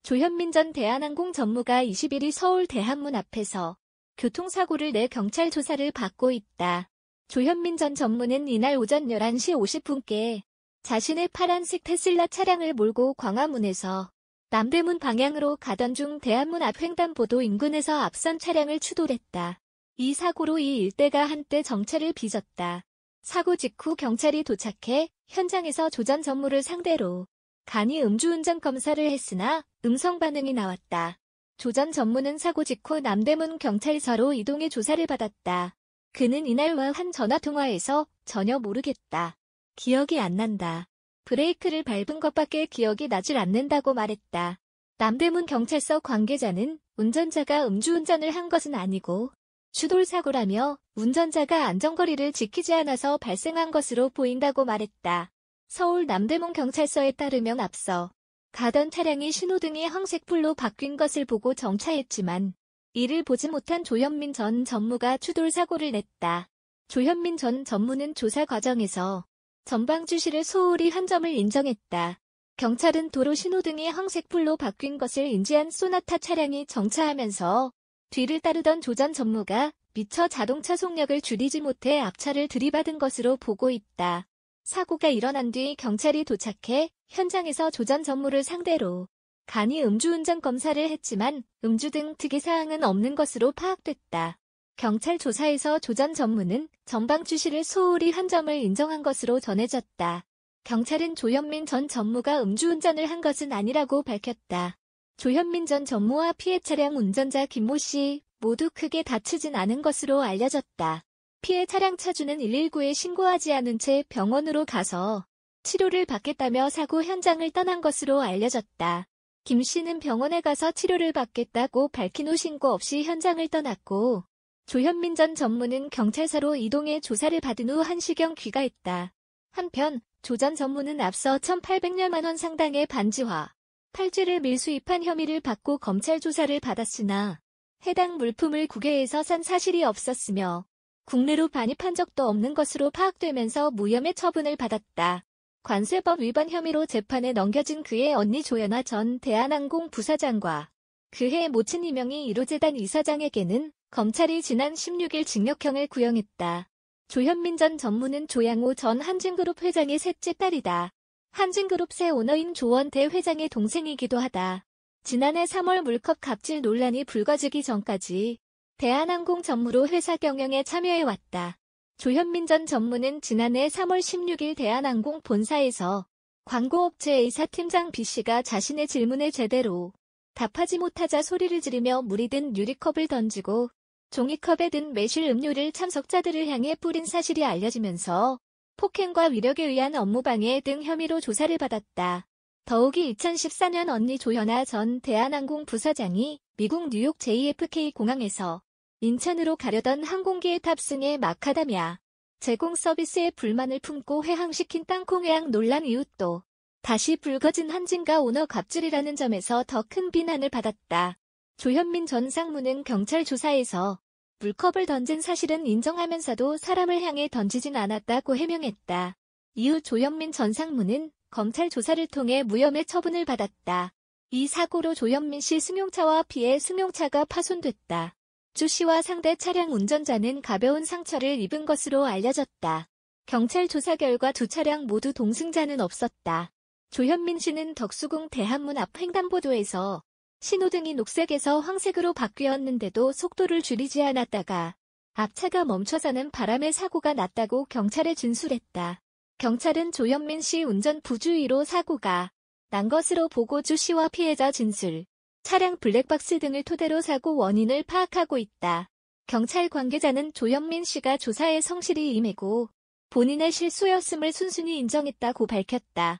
조현민 전 대한항공 전무가 21일 서울 대한문 앞에서 교통사고를 내 경찰 조사를 받고 있다. 조현민 전 전무는 이날 오전 11시 50분께 자신의 파란색 테슬라 차량을 몰고 광화문에서 남대문 방향으로 가던 중 대한문 앞 횡단보도 인근에서 앞선 차량을 추돌했다. 이 사고로 이 일대가 한때 정체를 빚었다. 사고 직후 경찰이 도착해 현장에서 조 전 전무를 상대로 간이 음주운전 검사를 했으나 음성 반응이 나왔다. 조 전 전무는 사고 직후 남대문 경찰서로 이동해 조사를 받았다. 그는 이날과 한 전화통화에서 전혀 모르겠다. 기억이 안 난다. 브레이크를 밟은 것밖에 기억이 나질 않는다고 말했다. 남대문 경찰서 관계자는 운전자가 음주운전을 한 것은 아니고 추돌사고라며 운전자가 안전거리를 지키지 않아서 발생한 것으로 보인다고 말했다. 서울 남대문 경찰서에 따르면 앞서 가던 차량이 신호등이 황색불로 바뀐 것을 보고 정차했지만 이를 보지 못한 조현민 전 전무가 추돌사고를 냈다. 조현민 전 전무는 조사 과정에서 전방 주시를 소홀히 한 점을 인정했다. 경찰은 도로 신호등이 황색불로 바뀐 것을 인지한 소나타 차량이 정차하면서 뒤를 따르던 조 전 전무가 미처 자동차 속력을 줄이지 못해 앞차를 들이받은 것으로 보고 있다. 사고가 일어난 뒤 경찰이 도착해 현장에서 조 전 전무를 상대로 간이 음주운전 검사를 했지만 음주 등 특이사항은 없는 것으로 파악됐다. 경찰 조사에서 조 전 전무는 전방 주시를 소홀히 한 점을 인정한 것으로 전해졌다. 경찰은 조현민 전 전무가 음주운전을 한 것은 아니라고 밝혔다. 조현민 전 전무와 피해 차량 운전자 김모 씨 모두 크게 다치진 않은 것으로 알려졌다. 피해 차량 차주는 119에 신고하지 않은 채 병원으로 가서 치료를 받겠다며 사고 현장을 떠난 것으로 알려졌다. 김 씨는 병원에 가서 치료를 받겠다고 밝힌 후 신고 없이 현장을 떠났고 조현민 전 전무는 경찰서로 이동해 조사를 받은 후 한시경 귀가했다. 한편 조 전 전무는 앞서 1,800여만 원 상당의 반지와 팔찌를 밀수입한 혐의를 받고 검찰 조사를 받았으나 해당 물품을 국외에서 산 사실이 없었으며 국내로 반입한 적도 없는 것으로 파악되면서 무혐의 처분을 받았다. 관세법 위반 혐의로 재판에 넘겨진 그의 언니 조연아 전 대한항공 부사장과 그의 모친 이명희 1호재단 이사장에게는 검찰이 지난 16일 징역형을 구형했다. 조현민 전 전무는 조양호 전 한진그룹 회장의 셋째 딸이다. 한진그룹 새 오너인 조원태 회장의 동생이기도 하다. 지난해 3월 물컵 갑질 논란이 불거지기 전까지 대한항공 전무로 회사 경영에 참여해왔다. 조현민 전 전무는 지난해 3월 16일 대한항공 본사에서 광고업체 A사 팀장 B씨가 자신의 질문에 제대로 답하지 못하자 소리를 지르며 물이 든 유리컵을 던지고 종이컵에 든 매실 음료를 참석자들을 향해 뿌린 사실이 알려지면서 폭행과 위력에 의한 업무방해 등 혐의로 조사를 받았다. 더욱이 2014년 언니 조연아 전 대한항공 부사장이 미국 뉴욕 JFK 공항에서 인천으로 가려던 항공기에 탑승해 마카다미아 제공 서비스에 불만을 품고 회항시킨 땅콩 회항 논란 이후 또 다시 불거진 한진가 오너 갑질이라는 점에서 더 큰 비난을 받았다. 조현민 전 상무는 경찰 조사에서 물컵을 던진 사실은 인정하면서도 사람을 향해 던지진 않았다고 해명했다. 이후 조현민 전 상무는 검찰 조사를 통해 무혐의 처분을 받았다. 이 사고로 조현민 씨 승용차와 피해 승용차가 파손됐다. 조 씨와 상대 차량 운전자는 가벼운 상처를 입은 것으로 알려졌다. 경찰 조사 결과 두 차량 모두 동승자는 없었다. 조현민 씨는 덕수궁 대한문 앞 횡단보도에서 신호등이 녹색에서 황색으로 바뀌었는데도 속도를 줄이지 않았다가 앞차가 멈춰서는 바람에 사고가 났다고 경찰에 진술했다. 경찰은 조현민 씨 운전 부주의로 사고가 난 것으로 보고 조 씨와 피해자 진술, 차량 블랙박스 등을 토대로 사고 원인을 파악하고 있다. 경찰 관계자는 조현민 씨가 조사에 성실히 임하고 본인의 실수였음을 순순히 인정했다고 밝혔다.